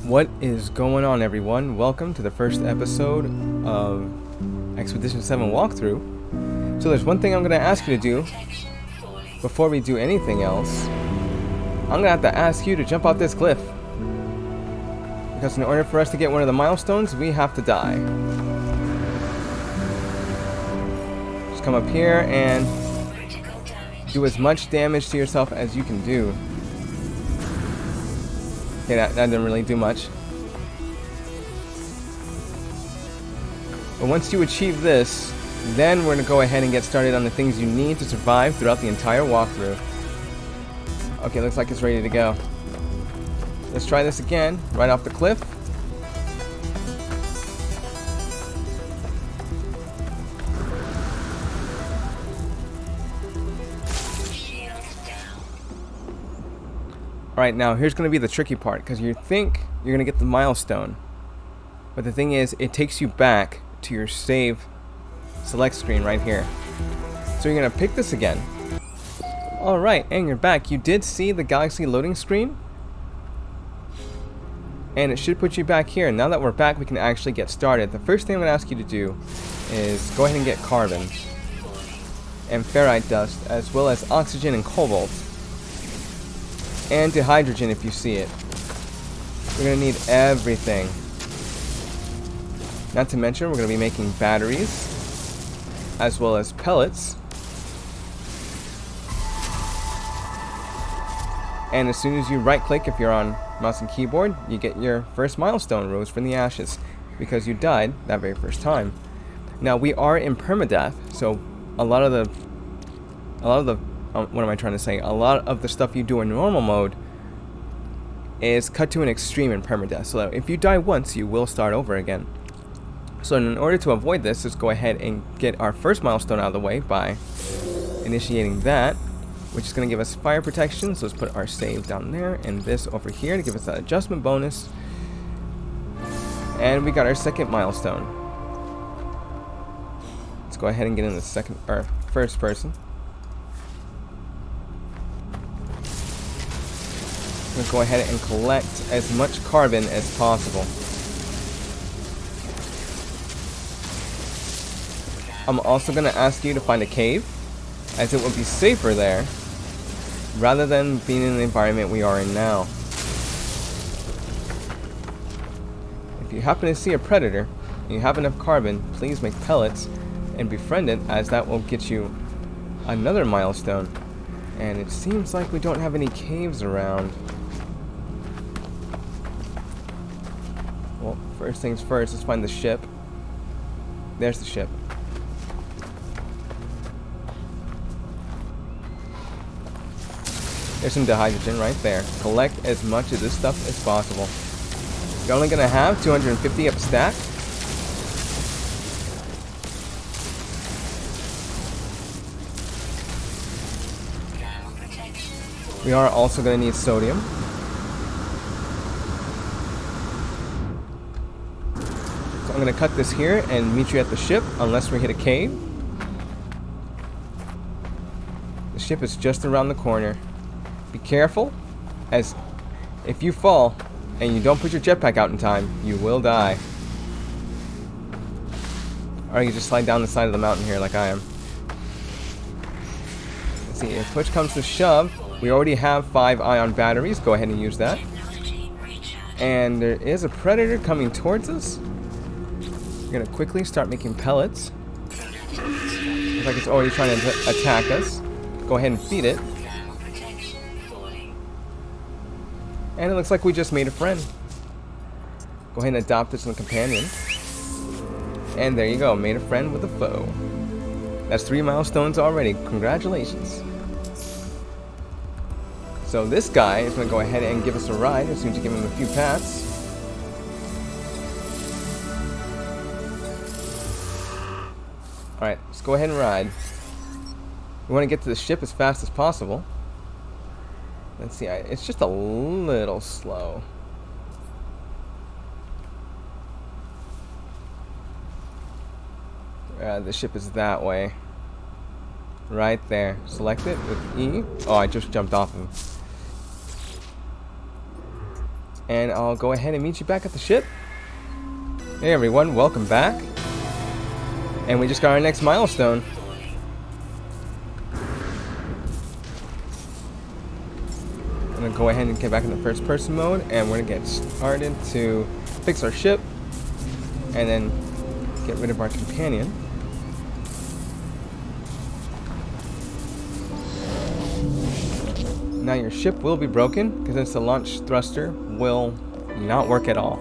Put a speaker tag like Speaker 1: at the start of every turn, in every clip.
Speaker 1: What is going on, everyone? Welcome to the first episode of Expedition 7 walkthrough. So there's one thing I'm going to ask you to do before we do anything else. I'm going to have to ask you to jump off this cliff. Because in order for us to get one of the milestones, we have to die. Just come up here and do as much damage to yourself as you can do. Okay, that didn't really do much. But once you achieve this, then we're going to go ahead and get started on the things you need to survive throughout the entire walkthrough. Okay, looks like it's ready to go. Let's try this again, right off the cliff. Alright, now here's going to be the tricky part, because you think you're going to get the milestone. But the thing is, it takes you back to your save select screen right here. So you're going to pick this again. Alright, and you're back. You did see the galaxy loading screen. And it should put you back here. Now that we're back, we can actually get started. The first thing I'm going to ask you to do is go ahead and get carbon and ferrite dust, as well as oxygen and cobalt. And dihydrogen if you see it. We're going to need everything. Not to mention, we're going to be making batteries, as well as pellets. And as soon as you right click, if you're on mouse and keyboard, you get your first milestone, Rose from the Ashes, because you died that very first time. Now we are in permadeath, so a lot of the what am I trying to say? A lot of the stuff you do in normal mode is cut to an extreme in permadeath. So if you die once, you will start over again. So in order to avoid this, let's go ahead and get our first milestone out of the way by initiating that, which is going to give us fire protection. So let's put our save down there and this over here to give us that adjustment bonus. And we got our second milestone. Let's go ahead and get in the first person. Let's go ahead and collect as much carbon as possible. I'm also going to ask you to find a cave, as it will be safer there, rather than being in the environment we are in now. If you happen to see a predator, and you have enough carbon, please make pellets and befriend it, as that will get you another milestone. And it seems like we don't have any caves around. Well, first things first, let's find the ship. There's the ship. There's some dihydrogen right there. Collect as much of this stuff as possible. You're only going to have 250 up stack. We are also going to need sodium. So I'm going to cut this here and meet you at the ship, unless we hit a cave. The ship is just around the corner. Be careful, as if you fall and you don't put your jetpack out in time, you will die. Or you just slide down the side of the mountain here like I am. Let's see, if push comes to shove, we already have 5 ion batteries. Go ahead and use that. And there is a predator coming towards us. We're going to quickly start making pellets. Looks like it's already trying to attack us. Go ahead and feed it. And it looks like we just made a friend. Go ahead and adopt this as a companion. And there you go, made a friend with a foe. That's 3 milestones already. Congratulations. So this guy is going to go ahead and give us a ride as soon as you give him a few pats. Alright, let's go ahead and ride. We want to get to the ship as fast as possible. Let's see, it's just a little slow. The ship is that way. Right there. Select it with E. Oh, I just jumped off him. and I'll go ahead and meet you back at the ship. Hey everyone, welcome back. And we just got our next milestone. I'm going to go ahead and get back in the first person mode, and we're going to get started to fix our ship and then get rid of our companion. Now your ship will be broken because the launch thruster will not work at all.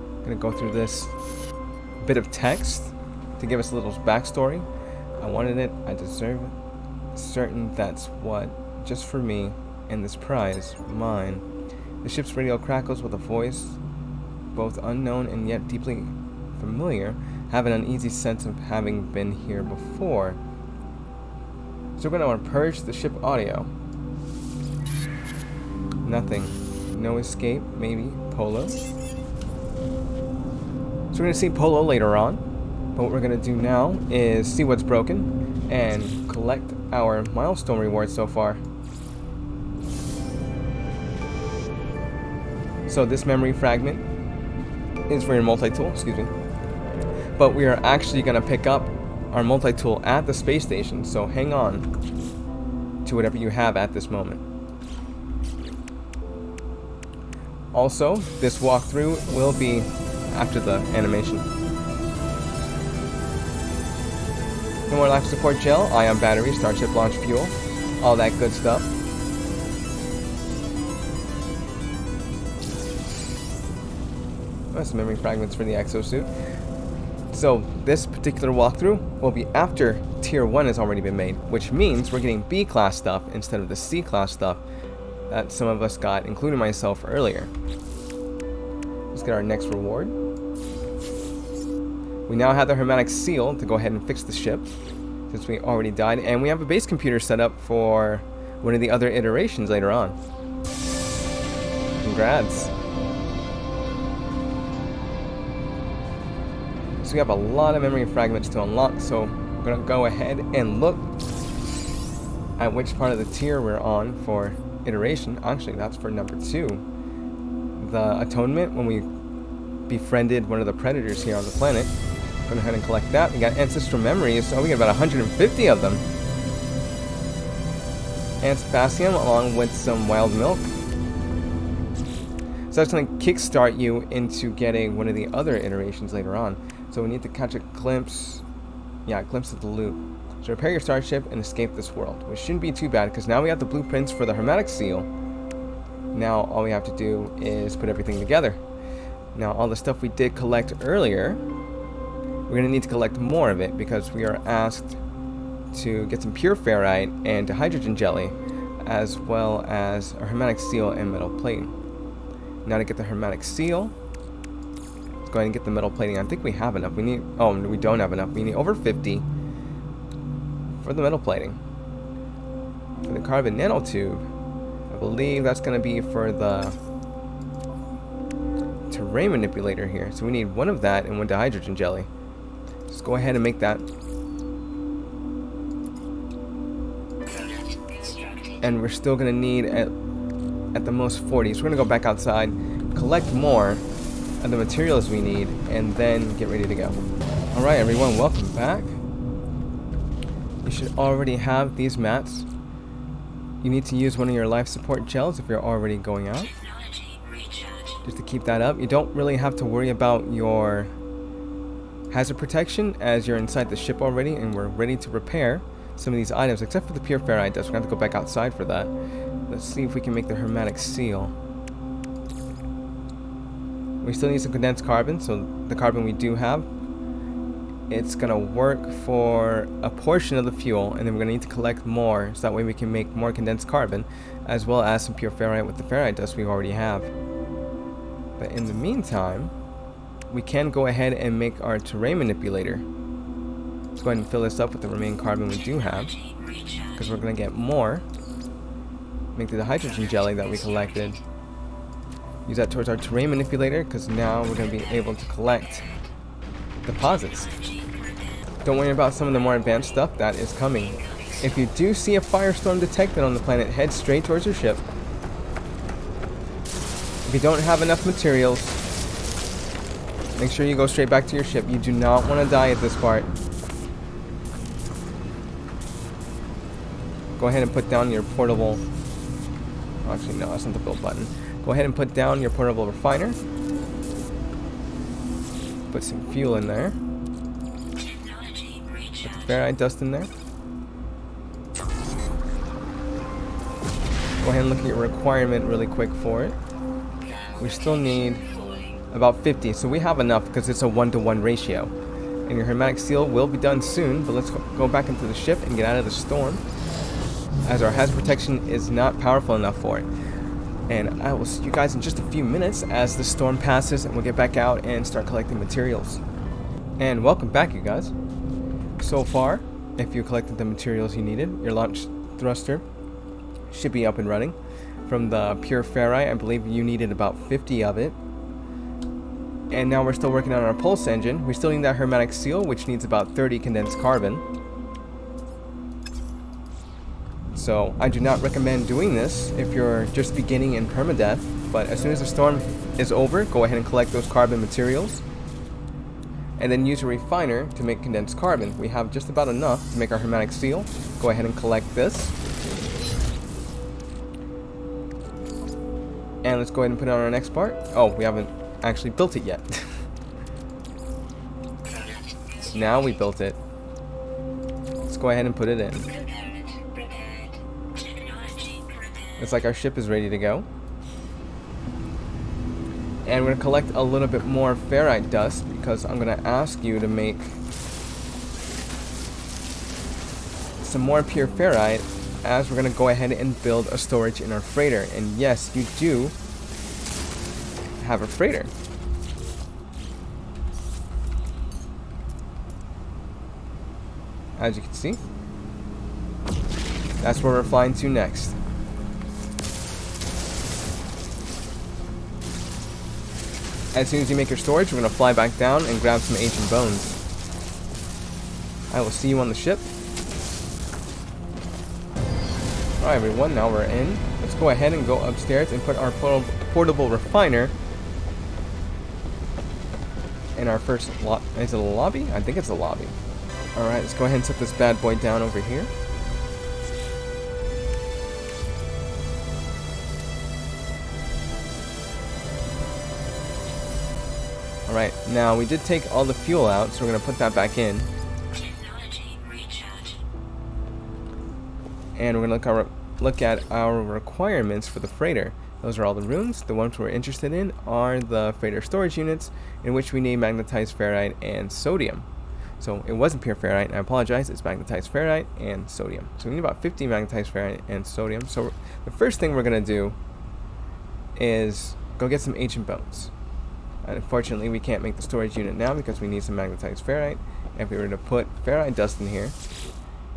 Speaker 1: I'm going to go through this bit of text to give us a little backstory. I wanted it, I deserve it. Certain that's what, just for me, and this prize, mine. The ship's radio crackles with a voice, both unknown and yet deeply familiar, have an uneasy sense of having been here before. So we're going to purge the ship audio. Nothing. No escape, maybe. Polo. So we're going to see Polo later on. But what we're going to do now is see what's broken and collect our milestone rewards so far. So this memory fragment is for your multi-tool, excuse me. But we are actually going to pick up our multi-tool at the space station, so hang on to whatever you have at this moment. Also, this walkthrough will be after the animation. No more life support gel, ion battery, starship launch fuel, all that good stuff. Some memory fragments for the exosuit. So this particular walkthrough will be after Tier 1 has already been made, which means we're getting B-class stuff instead of the C-class stuff that some of us got, including myself, earlier. Let's get our next reward. We now have the hermetic seal to go ahead and fix the ship, since we already died, and we have a base computer set up for one of the other iterations later on. Congrats. So we have a lot of memory fragments to unlock, so we're going to go ahead and look at which part of the tier we're on for iteration. Actually, that's for number 2. The atonement, when we befriended one of the predators here on the planet. Go ahead and collect that. We got ancestral memories, so we got about 150 of them. And potassium along with some wild milk. So that's going to kickstart you into getting one of the other iterations later on. So we need to catch a glimpse of the loot. So repair your starship and escape this world, which shouldn't be too bad because now we have the blueprints for the hermetic seal. Now all we have to do is put everything together. Now all the stuff we did collect earlier, we're going to need to collect more of it because we are asked to get some pure ferrite and hydrogen jelly, as well as a hermetic seal and metal plating. Now to get the hermetic seal, let's go ahead and get the metal plating. I think we have enough. We don't have enough. We need over 50 for the metal plating. For the carbon nanotube, I believe that's going to be for the terrain manipulator here. So we need one of that and one dihydrogen jelly. Just go ahead and make that. And we're still going to need at the most 40. So we're going to go back outside, collect more of the materials we need, and then get ready to go. Alright everyone, welcome back. You should already have these mats. You need to use one of your life support gels if you're already going out. Just to keep that up. You don't really have to worry about your hazard protection as you're inside the ship already and we're ready to repair some of these items, except for the pure ferrite dust. We're going to have to go back outside for that. Let's see if we can make the hermetic seal. We still need some condensed carbon, so the carbon we do have, it's going to work for a portion of the fuel, and then we're going to need to collect more, so that way we can make more condensed carbon, as well as some pure ferrite with the ferrite dust we already have. But in the meantime, we can go ahead and make our terrain manipulator. Let's go ahead and fill this up with the remaining carbon we do have, because we're going to get more. Make the hydrogen jelly that we collected. Use that towards our terrain manipulator, because now we're going to be able to collect deposits. Don't worry about some of the more advanced stuff that is coming. If you do see a firestorm detected on the planet, head straight towards your ship. If you don't have enough materials, make sure you go straight back to your ship. You do not want to die at this part. Go ahead and put down your portable... Actually, no, that's not the build button. Go ahead and put down your portable refiner. Put some fuel in there. Put the ferrite dust in there. Go ahead and look at your requirement really quick for it. We still need about 50, so we have enough because it's a 1-to-1 ratio. And your hermetic seal will be done soon, but let's go back into the ship and get out of the storm, as our hazard protection is not powerful enough for it. And I will see you guys in just a few minutes as the storm passes and we'll get back out and start collecting materials. And welcome back, you guys. So far, if you collected the materials you needed, your launch thruster should be up and running. From the pure ferrite, I believe you needed about 50 of it. And now we're still working on our pulse engine. We still need that hermetic seal, which needs about 30 condensed carbon. So I do not recommend doing this if you're just beginning in permadeath, but as soon as the storm is over, go ahead and collect those carbon materials and then use a refiner to make condensed carbon. We have just about enough to make our hermetic seal. Go ahead and collect this. And let's go ahead and put it on our next part. Oh, we haven't actually built it yet. Now we built it. Let's go ahead and put it in. It's like our ship is ready to go. And we're going to collect a little bit more ferrite dust because I'm going to ask you to make some more pure ferrite, as we're going to go ahead and build a storage in our freighter. And yes, you do have a freighter. As you can see, that's where we're flying to next. As soon as you make your storage, we're going to fly back down and grab some ancient bones. I will see you on the ship. Alright everyone, now we're in. Let's go ahead and go upstairs and put our portable refiner in our first is it a lobby? I think it's a lobby. Alright, let's go ahead and set this bad boy down over here. Alright, now we did take all the fuel out, so we're going to put that back in. And we're going to look at our requirements for the freighter. Those are all the rooms. The ones we're interested in are the freighter storage units, in which we need magnetized ferrite and sodium. So it wasn't pure ferrite, I apologize, it's magnetized ferrite and sodium. So we need about 50 magnetized ferrite and sodium. So the first thing we're going to do is go get some ancient bones. Unfortunately, we can't make the storage unit now because we need some magnetized ferrite. If we were to put ferrite dust in here,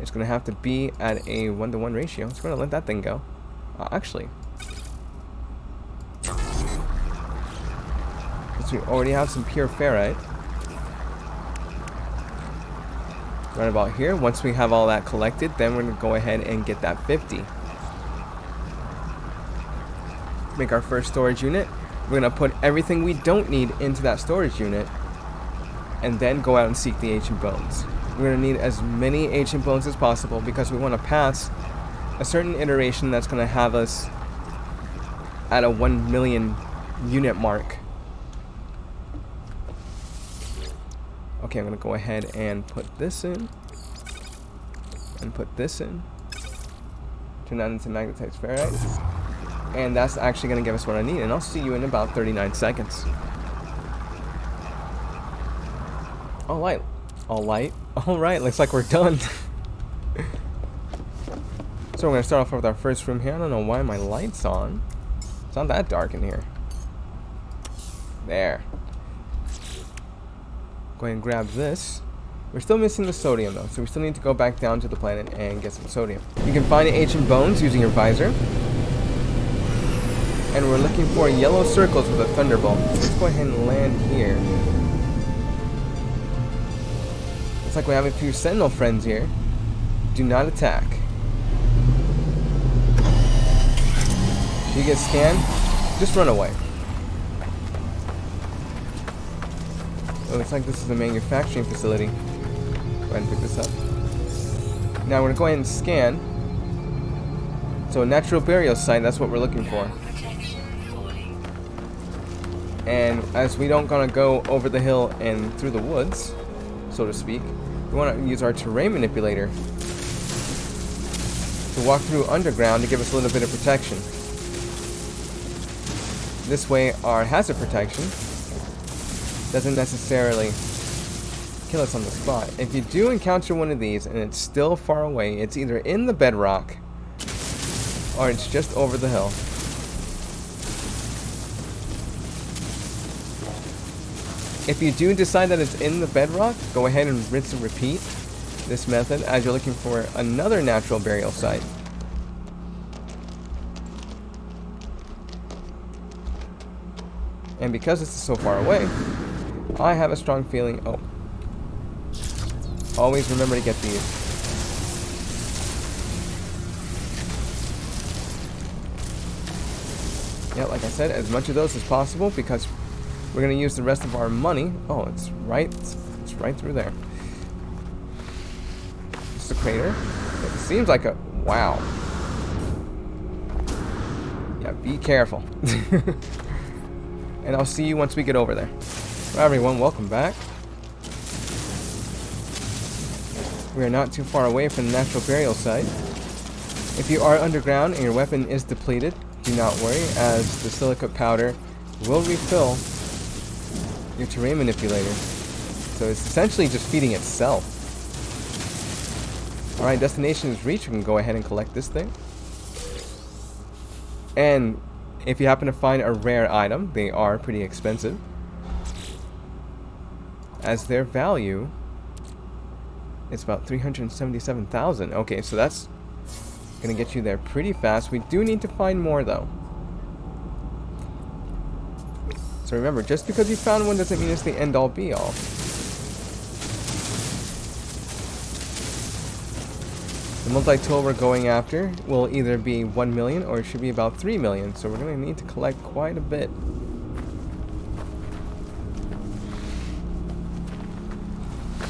Speaker 1: it's going to have to be at a 1-to-1 ratio. So we're going to let that thing go. Actually, since we already have some pure ferrite, right about here, once we have all that collected, then we're going to go ahead and get that 50. Make our first storage unit. We're going to put everything we don't need into that storage unit and then go out and seek the ancient bones. We're going to need as many ancient bones as possible because we want to pass a certain iteration that's going to have us at a 1 million unit mark. Okay, I'm going to go ahead and put this in and put this in. Turn that into magnetized ferrite. And that's actually going to give us what I need. And I'll see you in about 39 seconds. Alright. Alright, looks like we're done. So we're going to start off with our first room here. I don't know why my light's on. It's not that dark in here. There. Go ahead and grab this. We're still missing the sodium though, so we still need to go back down to the planet and get some sodium. You can find ancient bones using your visor. And we're looking for yellow circles with a thunderbolt. Let's go ahead and land here. Looks like we have a few sentinel friends here. Do not attack. If you get scanned, just run away. It looks like this is a manufacturing facility. Go ahead and pick this up. Now we're going to go ahead and scan. So a natural burial site, that's what we're looking for. And as we don't gonna go over the hill and through the woods, so to speak, we want to use our terrain manipulator to walk through underground to give us a little bit of protection. This way our hazard protection doesn't necessarily kill us on the spot. If you do encounter one of these and it's still far away, it's either in the bedrock or it's just over the hill. If you do decide that it's in the bedrock, go ahead and rinse and repeat this method as you're looking for another natural burial site. And because this is so far away, I have a strong feeling... Oh. Always remember to get these. Yeah, like I said, as much of those as possible because we're going to use the rest of our money. Oh, it's right through there. Just a crater. It seems like a... Wow. Yeah, be careful. And I'll see you once we get over there. Well, everyone, welcome back. We are not too far away from the natural burial site. If you are underground and your weapon is depleted, do not worry, as the silica powder will refill your terrain manipulator. So it's essentially just feeding itself. Alright, destination is reached. We can go ahead and collect this thing. And if you happen to find a rare item, they are pretty expensive, as their value is about 377,000. Okay, so that's gonna get you there pretty fast. We do need to find more though. So remember, just because you found one doesn't mean it's the end-all be-all. The multi-tool we're going after will either be 1 million or it should be about 3 million. So we're going to need to collect quite a bit.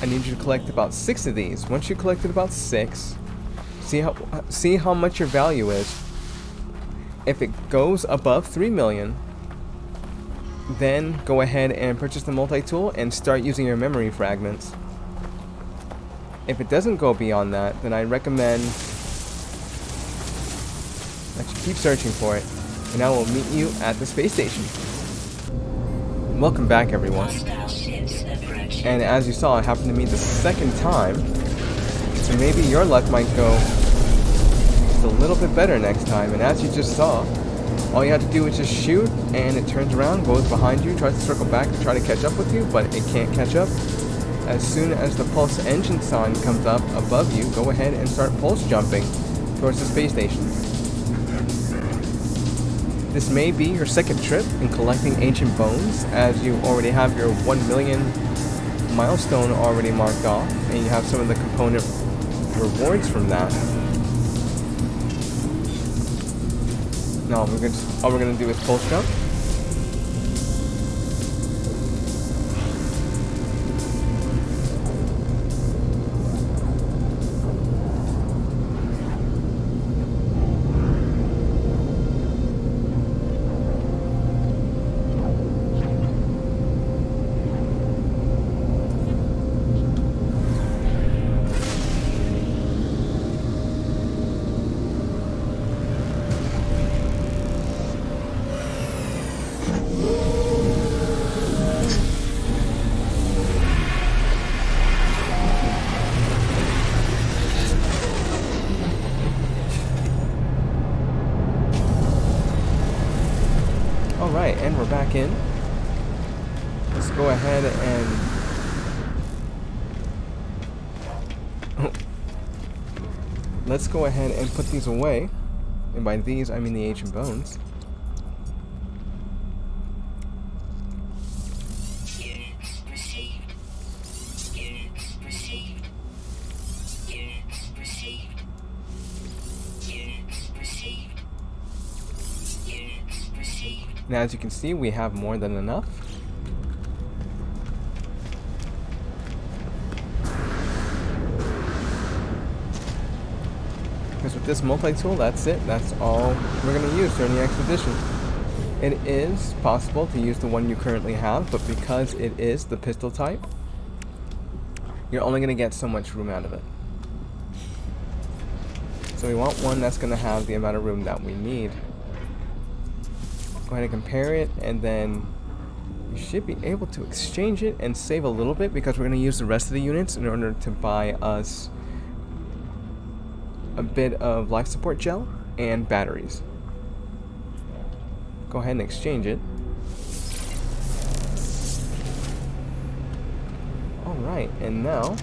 Speaker 1: I need you to collect about 6 of these. Once you collected about 6, see how much your value is. If it goes above 3 million, then go ahead and purchase the multi-tool and start using your memory fragments. If it doesn't go beyond that, then I recommend that you keep searching for it, and I will meet you at the space station. Welcome back, everyone. And as you saw, it happened to me the second time, so maybe your luck might go just a little bit better next time. And as you just saw, all you have to do is just shoot, and it turns around, goes behind you, tries to circle back to try to catch up with you, but it can't catch up. As soon as the pulse engine sign comes up above you, go ahead and start pulse jumping towards the space station. This may be your second trip in collecting ancient bones, as you already have your 1 million milestone already marked off, and you have some of the component rewards from that. Now all we're gonna do is pulse jump. Alright, and we're back in. Let's go ahead and... Let's go ahead and put these away. And by these, I mean the ancient bones.
Speaker 2: Units received. Units received. Units received. Units received. Units received.
Speaker 1: Now, as you can see, we have more than enough. this multi-tool, that's it. That's all we're going to use during the expedition. It is possible to use the one you currently have, but because it is the pistol type, you're only going to get so much room out of it. So we want one that's going to have the amount of room that we need. Go ahead and compare it, and then you should be able to exchange it and save a little bit, because we're going to use the rest of the units in order to buy us a bit of life support gel and batteries. Go ahead and exchange it. Alright, and now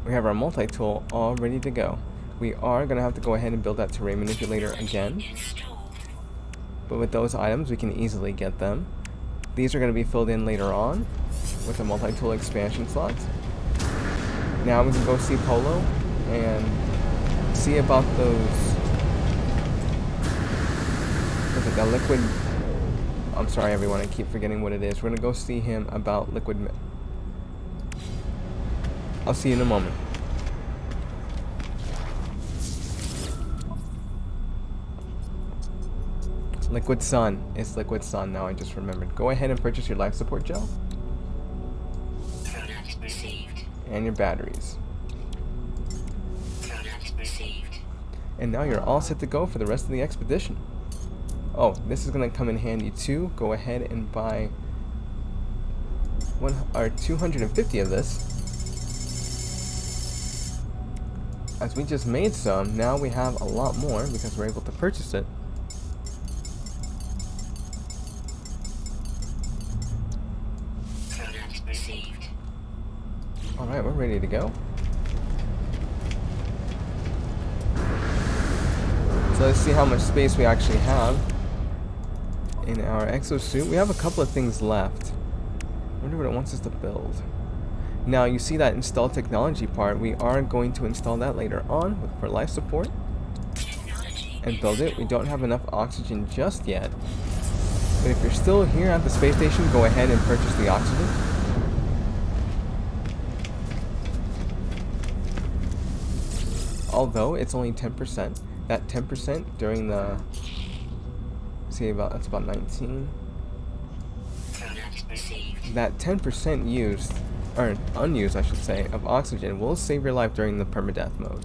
Speaker 1: we have our multi-tool all ready to go. We are going to have to go ahead and build that terrain manipulator again. But with those items, we can easily get them. These are going to be filled in later on with the multi-tool expansion slots. Now we can go see Polo and see about those... What's it, that liquid... I'm sorry everyone, I keep forgetting what it is. We're going to go see him about liquid... I'll see you in a moment. Liquid Sun. It's Liquid Sun now, I just remembered. Go ahead and purchase your life support gel.
Speaker 2: Product received.
Speaker 1: And your batteries.
Speaker 2: Product received.
Speaker 1: And now you're all set to go for the rest of the expedition. Oh, this is going to come in handy too. Go ahead and buy 250 of this. As we just made some, now we have a lot more because we're able to purchase it.
Speaker 2: Product received.
Speaker 1: Alright, we're ready to go. So let's see how much space we actually have in our exosuit. We have a couple of things left. I wonder what it wants us to build. Now, you see that install technology part. We are going to install that later on for life support and build it. We don't have enough oxygen just yet. But if you're still here at the space station, go ahead and purchase the oxygen. Although it's only 10%. That 10% during the... See, that's about 19. That 10% used, or unused I should say, of oxygen will save your life during the permadeath mode.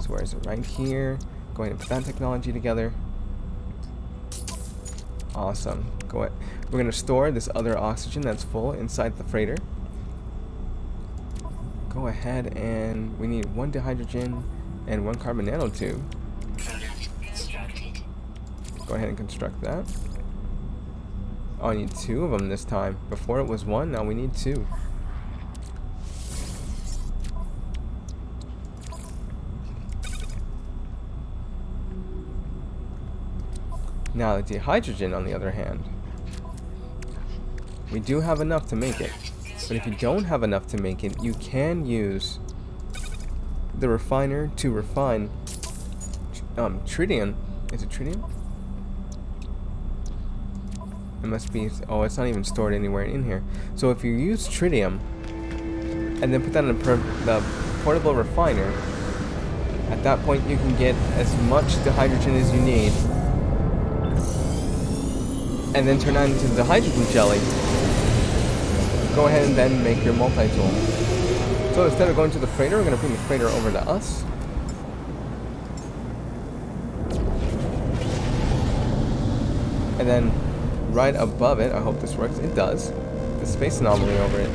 Speaker 1: So where is it? Right here. Go ahead and put that technology together. Awesome. Go ahead. We're going to store this other oxygen that's full inside the freighter. Go ahead and we need 1 dihydrogen and 1 carbon nanotube. Go ahead and construct that. Oh, I need 2 of them this time. Before it was 1, now we need 2. Now the dihydrogen, on the other hand, we do have enough to make it. But if you don't have enough to make it, you can use the refiner to refine tritium. Is it tritium? It must be. Oh, it's not even stored anywhere in here. So if you use tritium and then put that in the portable refiner, at that point you can get as much dihydrogen as you need, and then turn that into the hydrogen jelly. Go ahead and then make your multi-tool. So instead of going to the freighter, we're going to bring the freighter over to us. And then right above it, I hope this works, it does, the space anomaly over it.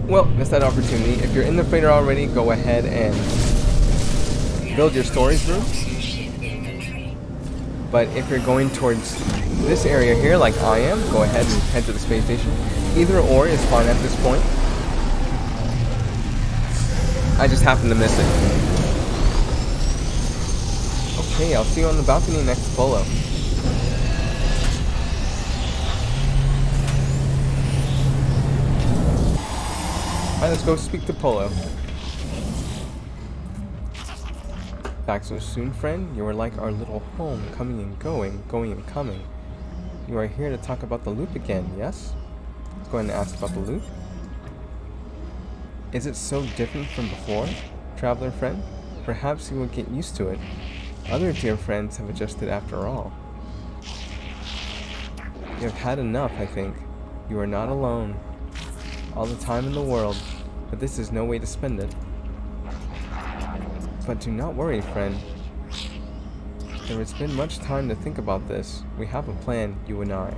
Speaker 1: Well, missed that opportunity. If you're in the freighter already, go ahead and build your storage room. But if you're going towards this area here, like I am, go ahead and head to the space station. Either or is fine at this point. I just happened to miss it. Okay, I'll see you on the balcony next to Polo. Alright, let's go speak to Polo. Back so soon, friend? You are like our little home, coming and going, going and coming. You are here to talk about the loop again, yes? Let's go ahead and ask about the loop. Is it so different from before, traveler friend? Perhaps you will get used to it. Other dear friends have adjusted after all. You have had enough, I think. You are not alone. All the time in the world, but this is no way to spend it. But do not worry, friend. There has been much time to think about this. We have a plan, you and I.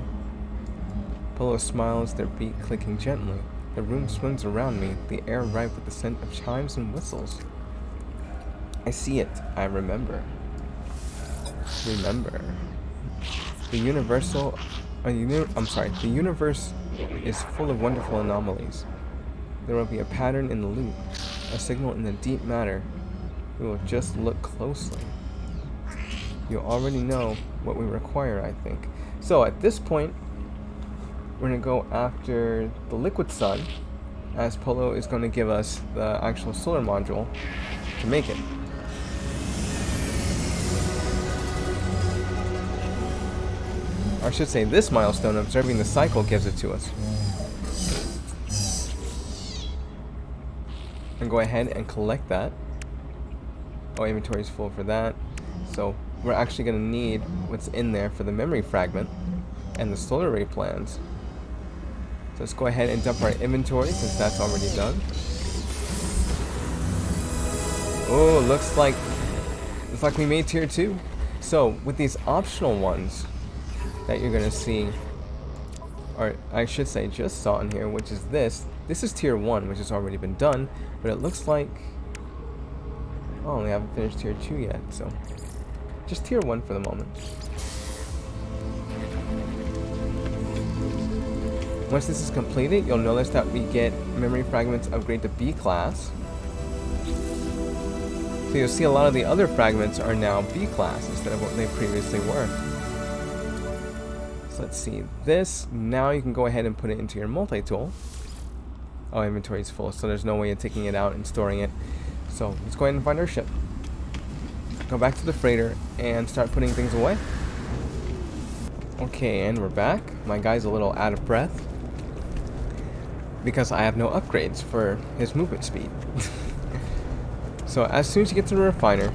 Speaker 1: Polo smiles, their beat clicking gently. The room swims around me, the air ripe with the scent of chimes and whistles. I see it. I remember. Remember. The universe is full of wonderful anomalies. There will be a pattern in the loop, a signal in the deep matter. We will just look closely. You already know what we require, I think. So at this point, we're going to go after the liquid sun, as Polo is going to give us the actual solar module to make it. Or I should say this milestone, observing the cycle, gives it to us. And go ahead and collect that. Oh, inventory is full for that. So we're actually going to need what's in there for the memory fragment and the solar array plans. So let's go ahead and dump our inventory since that's already done. Oh, looks like we made tier 2. So with these optional ones that you're going to see, or I should say just saw in here, which is this is tier 1, which has already been done, but it looks like we haven't finished tier 2 yet, so just tier 1 for the moment. Once this is completed, you'll notice that we get memory fragments upgrade to B class. So you'll see a lot of the other fragments are now B class instead of what they previously were. So let's see this. Now you can go ahead and put it into your multi-tool. Oh, inventory is full, so there's no way of taking it out and storing it. So let's go ahead and find our ship. Go back to the freighter and start putting things away. Okay, and we're back. My guy's a little out of breath because I have no upgrades for his movement speed. So as soon as you get to the refiner,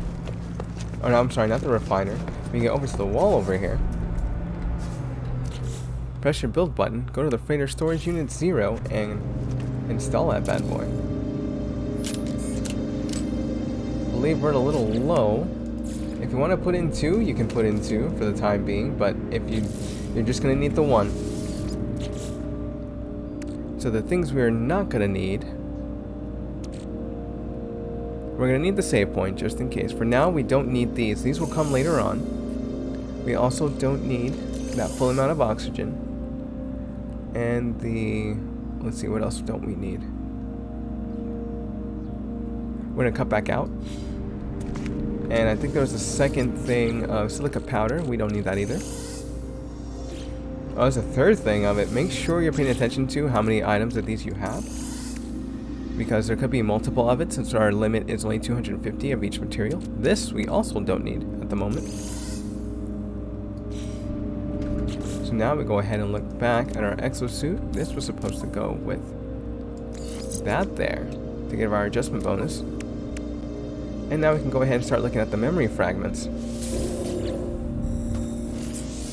Speaker 1: oh no, I'm sorry, not the refiner. We get over to the wall over here. Press your build button, go to the freighter storage unit 0 and install that bad boy. I believe we're a little low. If you want to put in 2, you can put in 2 for the time being, but if you're just going to need the 1. So the things we're not going to need, we're going to need the save point just in case. For now, we don't need these. These will come later on. We also don't need that full amount of oxygen. And let's see, what else don't we need? We're going to cut back out. And I think there was a second thing of silica powder. We don't need that either. Oh, there's a third thing of it. Make sure you're paying attention to how many items of these you have, because there could be multiple of it since our limit is only 250 of each material. This we also don't need at the moment. So now we go ahead and look back at our exosuit. This was supposed to go with that there to give our adjustment bonus. And now we can go ahead and start looking at the memory fragments.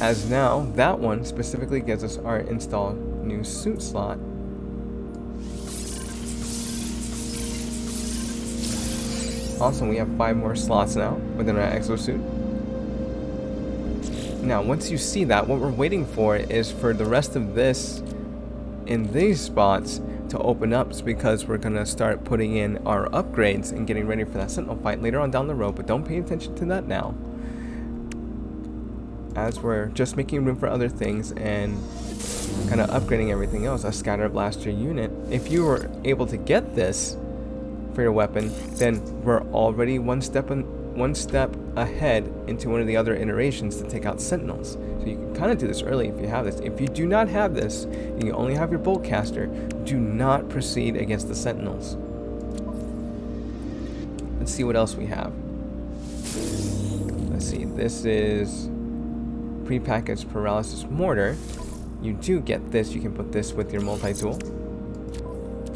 Speaker 1: As now, that one specifically gives us our install new suit slot. Awesome, we have 5 more slots now within our exosuit. Now, once you see that, what we're waiting for is for the rest of this in these spots to open up, because we're going to start putting in our upgrades and getting ready for that sentinel fight later on down the road, but don't pay attention to that now, as we're just making room for other things and kind of upgrading everything else. A scatter blaster unit, if you were able to get this for your weapon, then we're already one step ahead into one of the other iterations to take out sentinels. So you can kind of do this early if you have this. If you do not have this, and you only have your boltcaster, do not proceed against the sentinels. Let's see what else we have. Let's see, this is prepackaged paralysis mortar. You do get this. You can put this with your multi-tool.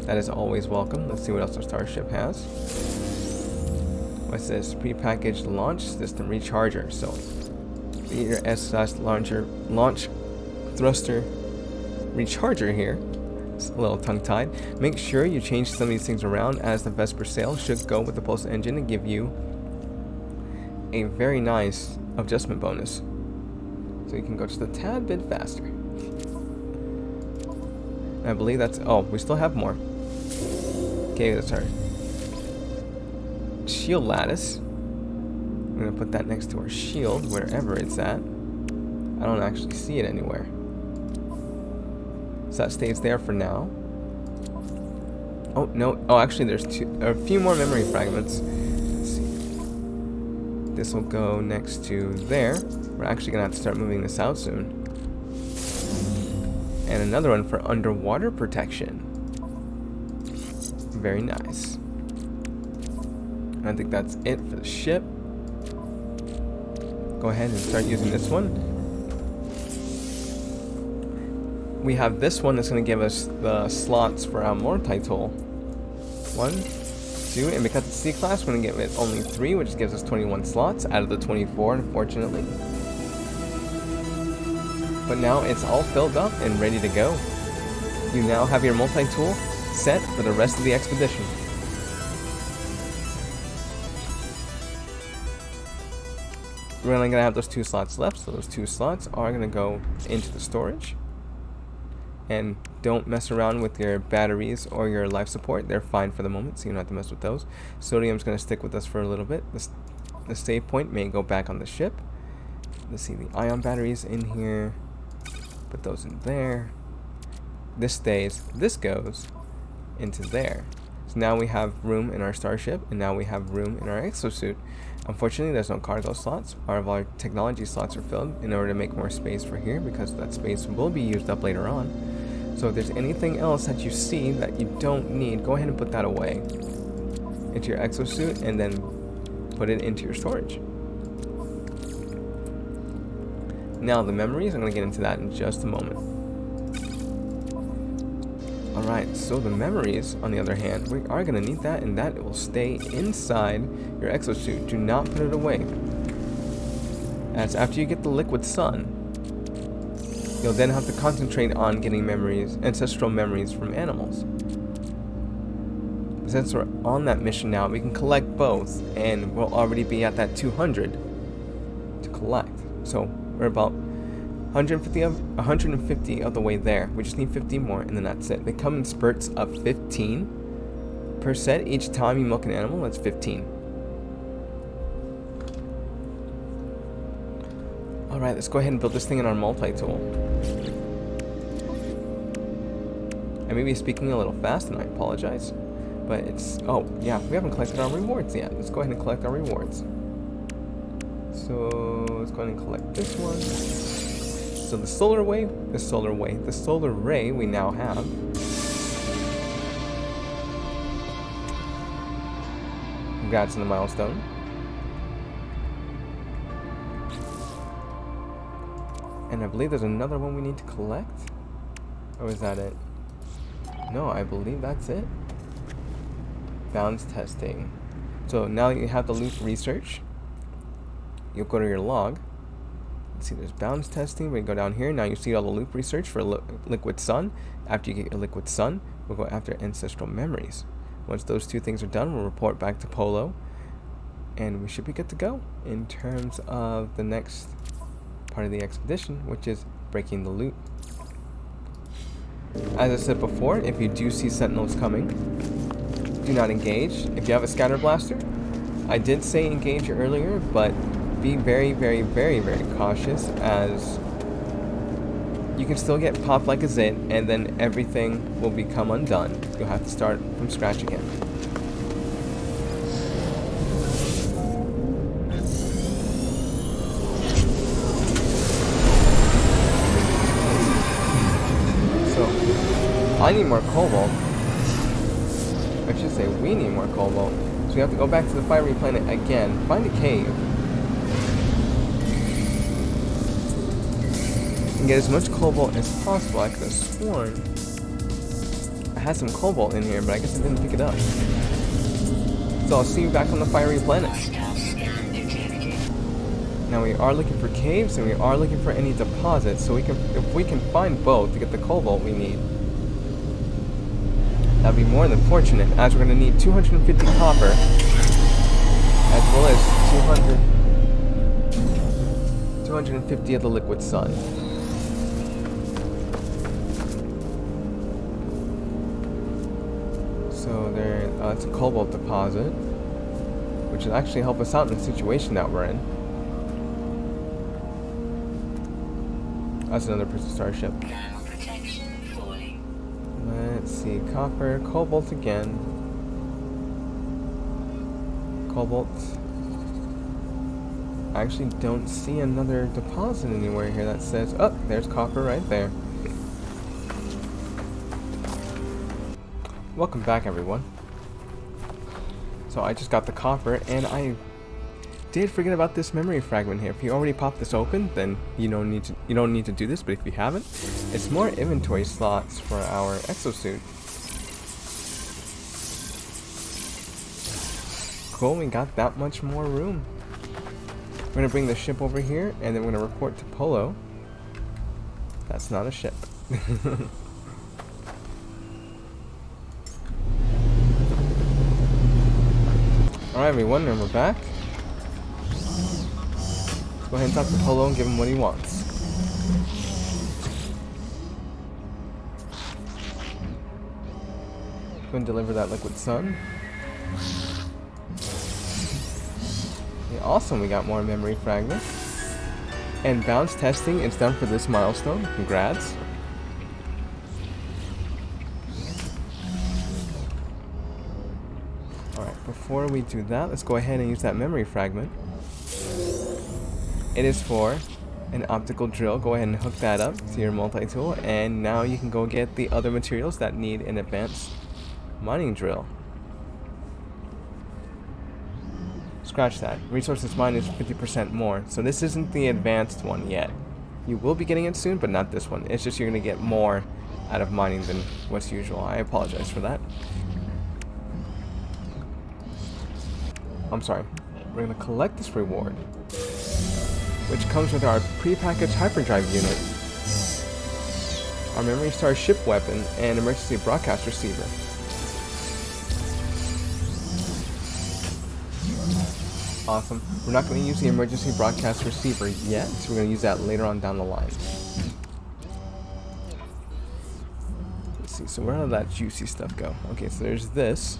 Speaker 1: That is always welcome. Let's see what else our starship has. What's this? Prepackaged launch system recharger. So, your S/launch thruster recharger here. It's a little tongue-tied. Make sure you change some of these things around, as the Vesper sail should go with the pulse engine and give you a very nice adjustment bonus. So you can go just a tad bit faster. I believe that's... Oh, we still have more. Okay, that's our shield lattice. I'm going to put that next to our shield, wherever it's at. I don't actually see it anywhere. So that stays there for now. Oh, no. Oh, actually, there's a few more memory fragments. Let's see. This will go next to there. We're actually going to have to start moving this out soon. And another one for underwater protection. Very nice. I think that's it for the ship. Go ahead and start using this one. We have this one that's going to give us the slots for our multi-tool. 1, 2, and because it's C-class, we're going to give it only 3, which gives us 21 slots out of the 24, unfortunately. But now it's all filled up and ready to go. You now have your multi-tool set for the rest of the expedition. We're only going to have those 2 slots left, so those 2 slots are going to go into the storage. And don't mess around with your batteries or your life support. They're fine for the moment, so you don't have to mess with those. Sodium's going to stick with us for a little bit. The save point may go back on the ship. Let's see, the ion batteries in here. Put those in there. This stays. This goes into there. So now we have room in our starship, and now we have room in our exosuit. Unfortunately, there's no cargo slots. All of our technology slots are filled in order to make more space for here, because that space will be used up later on. So if there's anything else that you see that you don't need, go ahead and put that away into your exosuit and then put it into your storage. Now the memories, I'm going to get into that in just a moment. Alright, so the memories, on the other hand, we are going to need that, and that will stay inside your exosuit. Do not put it away. As after you get the liquid sun, you'll then have to concentrate on getting memories, ancestral memories from animals. Since we're on that mission now, we can collect both, and we'll already be at that 200 to collect. So we're about 150 of the way there. We just need 50 more, and then that's it. They come in spurts of 15% each time you milk an animal. That's 15. Alright, let's go ahead and build this thing in our multi-tool. I may be speaking a little fast, and I apologize. But it's... Oh, yeah, we haven't collected our rewards yet. Let's go ahead and collect our rewards. So, let's go ahead and collect this one. So the solar ray we now have. Congrats on the milestone. And I believe there's another one we need to collect. Or is that it? No, I believe that's it. Bounds testing. So now that you have the loop research, you'll go to your log. Let's see, there's bounds testing. We go down here. Now you see all the loop research for liquid sun. After you get your liquid sun, we'll go after ancestral memories. Once those 2 things are done, we'll report back to Polo, and we should be good to go in terms of the next part of the expedition, which is breaking the loop. As I said before, if you do see sentinels coming, do not engage. If you have a scatter blaster, I did say engage earlier, but be very, very, very, very cautious, as you can still get popped like a zit, and then everything will become undone. You'll have to start from scratch again. So, I need more cobalt. I should say we need more cobalt. So we have to go back to the fiery planet again, find a cave, and get as much cobalt as possible. I could have sworn I had some cobalt in here, but I guess I didn't pick it up. So I'll see you back on the fiery planet. Now we are looking for caves and we are looking for any deposits, so if we can find both to get the cobalt we need, that'd be more than fortunate, as we're going to need 250 copper, as well as 250 of the liquid sun. So there, it's a cobalt deposit, which will actually help us out in the situation that we're in. That's another prison starship. Let's see, copper, cobalt again. Cobalt. I actually don't see another deposit anywhere here that says, oh, there's copper right there. Welcome back, everyone. So I just got the copper, and I did forget about this memory fragment here. If you already popped this open, then you don't need to do this. But if you haven't, it's more inventory slots for our exosuit. Cool, we got that much more room. We're gonna bring the ship over here, and then we're gonna report to Polo. That's not a ship. Alright, everyone, and we're back. Go ahead and talk to Polo and give him what he wants. Go and deliver that liquid sun. Yeah, awesome, we got more memory fragments. And bounce testing is done for this milestone. Congrats. Alright, before we do that, let's go ahead and use that memory fragment. It is for an optical drill. Go ahead and hook that up to your multi-tool, and now you can go get the other materials that need an advanced mining drill. Scratch that. Resources mined is 50% more, so this isn't the advanced one yet. You will be getting it soon, but not this one. It's just you're going to get more out of mining than what's usual. I apologize for that. I'm sorry. We're going to collect this reward, which comes with our prepackaged hyperdrive unit, our memory star ship weapon, and emergency broadcast receiver. Awesome. We're not going to use the emergency broadcast receiver yet, so we're going to use that later on down the line. Let's see, so where did that juicy stuff go? Okay, so there's this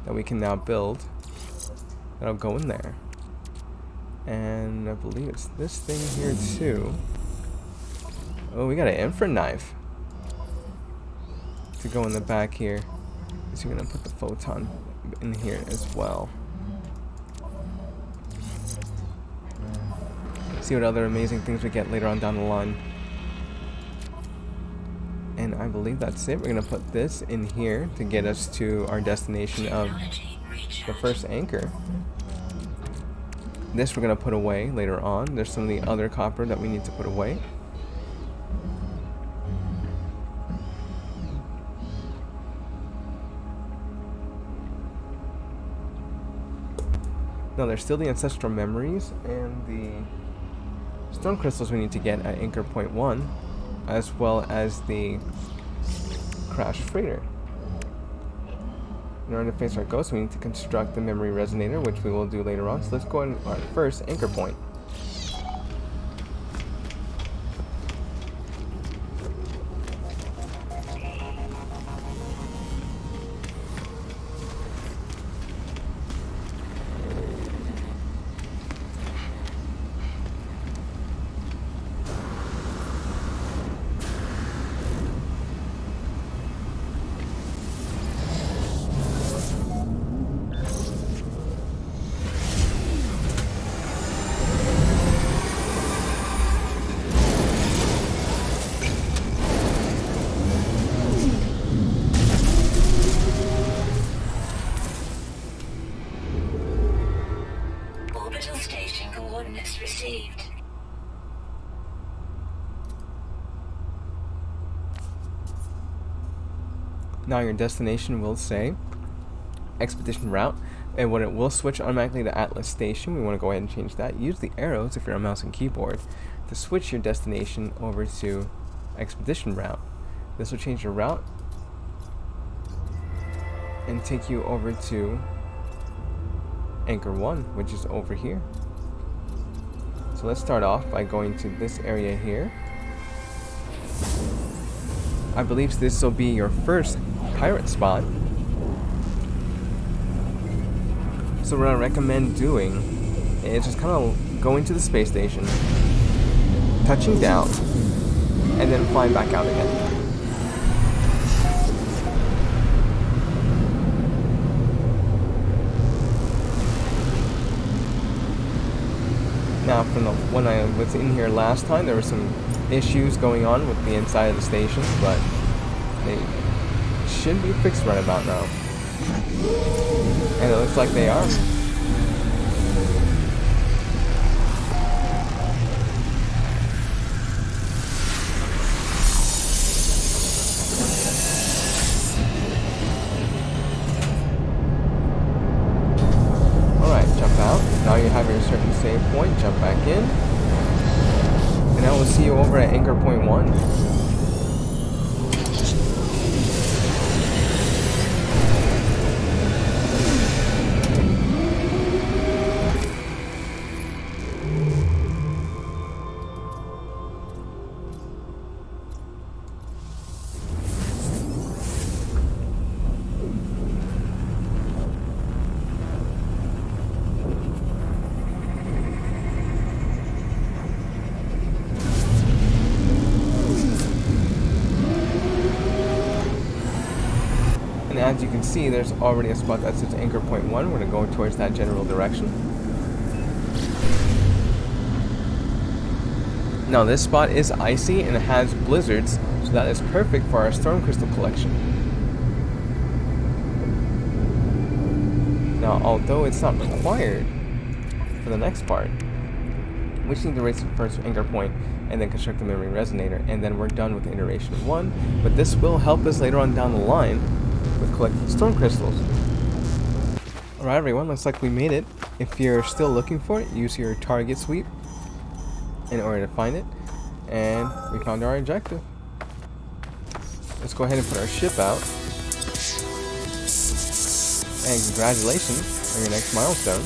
Speaker 1: that we can now build. That'll go in there. And I believe it's this thing here too. Oh, we got an infra knife to go in the back here. So we're gonna put the photon in here as well. See what other amazing things we get later on down the line. And I believe that's it. We're gonna put this in here to get us to our destination of the first anchor. This we're going to put away later on. There's some of the other copper that we need to put away. Now there's still the ancestral memories and the stone crystals we need to get at anchor point 1, as well as the crash freighter. In order to face our ghost, we need to construct the memory resonator, which we will do later on. So let's go on our first anchor point. Now your destination will say expedition route, and when it will switch automatically to Atlas Station, we want to go ahead and change that. Use the arrows if you're on mouse and keyboard to switch your destination over to expedition route. This will change your route and take you over to Anchor 1, which is over here. So let's start off by going to this area here. I believe this will be your first pirate spot. So what I recommend doing is just kind of going to the space station, touching down, and then flying back out again. Now, from when I was in here last time, there were some issues going on with the inside of the station, but they should be fixed right about now. And it looks like they are. Alright, jump out. Now you have your certain save point, jump back in. And now we'll see you over at Anchor Point 1. And as you can see, there's already a spot that says Anchor Point 1. We're going to go towards that general direction. Now this spot is icy and it has blizzards, so that is perfect for our storm crystal collection. Now, although it's not required for the next part, we just need to raise the first anchor point and then construct the memory resonator, and then we're done with iteration 1. But this will help us later on down the line with collecting storm crystals. Alright everyone, looks like we made it. If you're still looking for it, use your target sweep in order to find it. And we found our objective. Let's go ahead and put our ship out. And congratulations on your next milestone.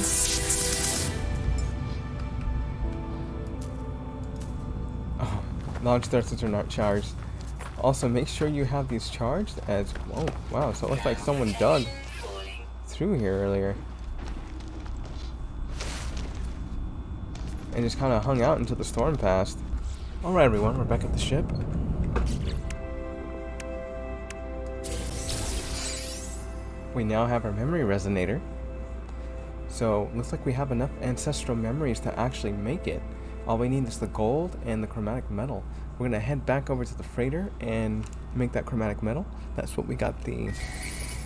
Speaker 1: Oh, launch thrusters are not charged. Also, make sure you have these charged as... Oh, wow, so it looks like someone dug through here earlier. And just kind of hung out until the storm passed. Alright everyone, we're back at the ship. We now have our memory resonator. So, looks like we have enough ancestral memories to actually make it. All we need is the gold and the chromatic metal. We're going to head back over to the freighter and make that chromatic metal. That's what we got the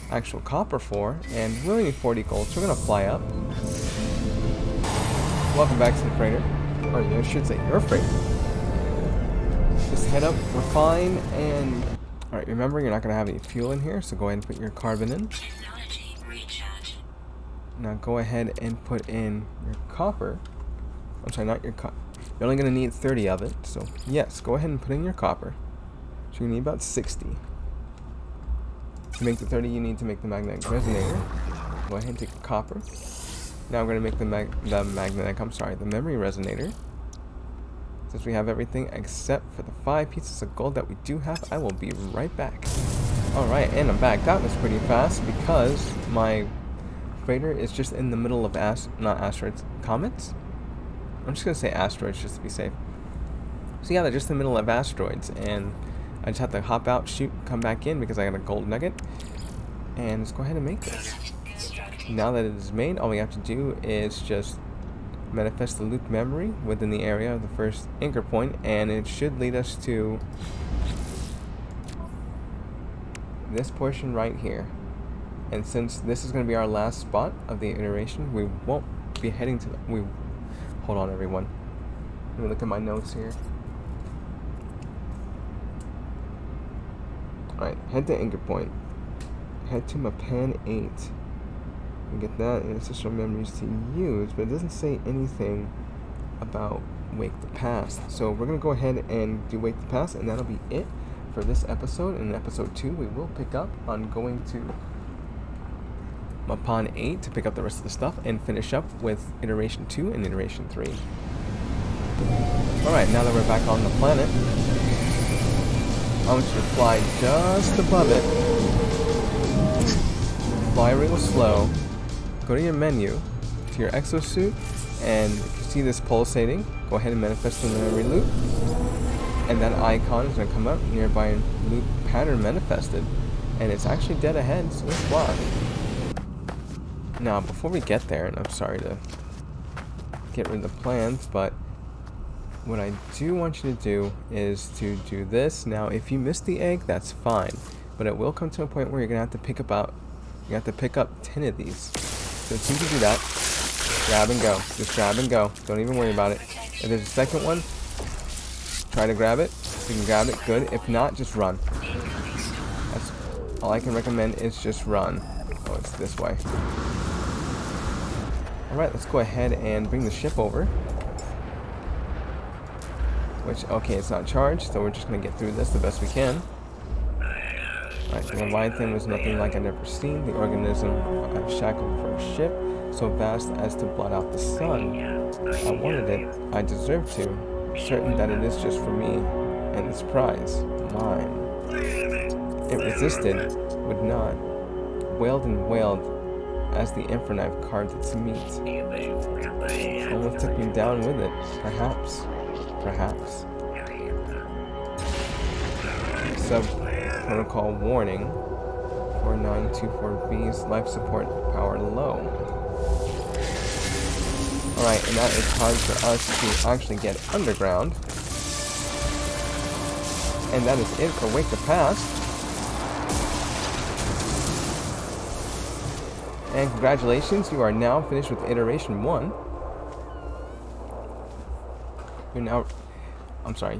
Speaker 1: actual copper for. And we only need 40 gold, so we're going to fly up. Welcome back to the freighter. Or I should say your freighter. Just head up, refine, and... Alright, remember you're not going to have any fuel in here, so go ahead and put your carbon in. Now go ahead and put in your copper. I'm sorry, not your copper. You're only going to need 30 of it, so yes, go ahead and put in your copper. So you need about 60. To make the 30, you need to make the magnetic resonator. Go ahead and take the copper. Now we're going to make the memory resonator. Since we have everything except for the 5 pieces of gold that we do have, I will be right back. Alright, and I'm back. That was pretty fast because my freighter is just in the middle of not asteroids, comets? I'm just going to say asteroids just to be safe. So yeah, they're just in the middle of asteroids, and I just have to hop out, shoot, come back in because I got a gold nugget. And let's go ahead and make this. Now that it is made, all we have to do is just manifest the loop memory within the area of the first anchor point, and it should lead us to this portion right here. And since this is going to be our last spot of the iteration, we won't be heading to the... Hold on, everyone. Let me look at my notes here. Alright, head to anchor point. head to Mapan 8. And get that ancestral memories to use, but it doesn't say anything about Wake the Past. So we're going to go ahead and do Wake the Past, and that'll be it for this episode. In episode 2, we will pick up on going to Mapan 8 to pick up the rest of the stuff and finish up with Iteration 2 and Iteration 3. Alright, now that we're back on the planet, I want you to fly just above it. Fly real slow. Go to your menu, to your exosuit, and if you see this pulsating, go ahead and manifest the memory loop. And that icon is going to come up nearby loop pattern manifested. And it's actually dead ahead, so let's fly. Now, before we get there, and I'm sorry to get rid of the plans, but what I do want you to do is to do this. Now, if you miss the egg, that's fine, but it will come to a point where you're gonna have to pick up 10 of these. So as soon as you do that, grab and go. Just grab and go. Don't even worry about it. If there's a second one, try to grab it. If you can grab it, good. If not, just run. That's all I can recommend is just run. Oh, it's this way. Alright, let's go ahead and bring the ship over. Which, okay, it's not charged, so we're just going to get through this the best we can. Alright, the Leviathan was nothing like I'd ever seen. The organism I've shackled for a ship, so vast as to blot out the sun. I wanted it, I deserve to, certain that it is just for me, and this prize, mine. It resisted, would not, wailed and wailed as the inferknife carved its meat. Almost took me down with it, perhaps. Sub-protocol warning, 4924B's life support power low. Alright, and that is time for us to actually get underground. And that is it for Wake the Past. And congratulations, you are now finished with Iteration 1.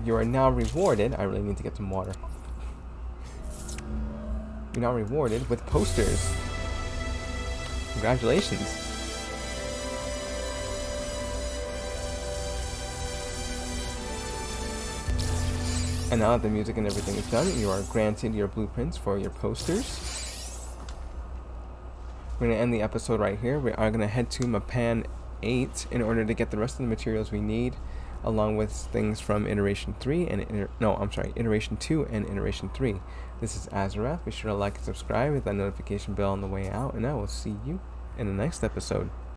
Speaker 1: You are now rewarded. I really need to get some water. You're now rewarded with posters. Congratulations. And now that the music and everything is done, you are granted your blueprints for your posters. We're going to end the episode right here. We are going to head to Mapan 8 in order to get the rest of the materials we need, along with things from Iteration 3 and Iteration 2 and Iteration 3. This is Azarath. Be sure to like and subscribe, hit that notification bell on the way out, and I will see you in the next episode.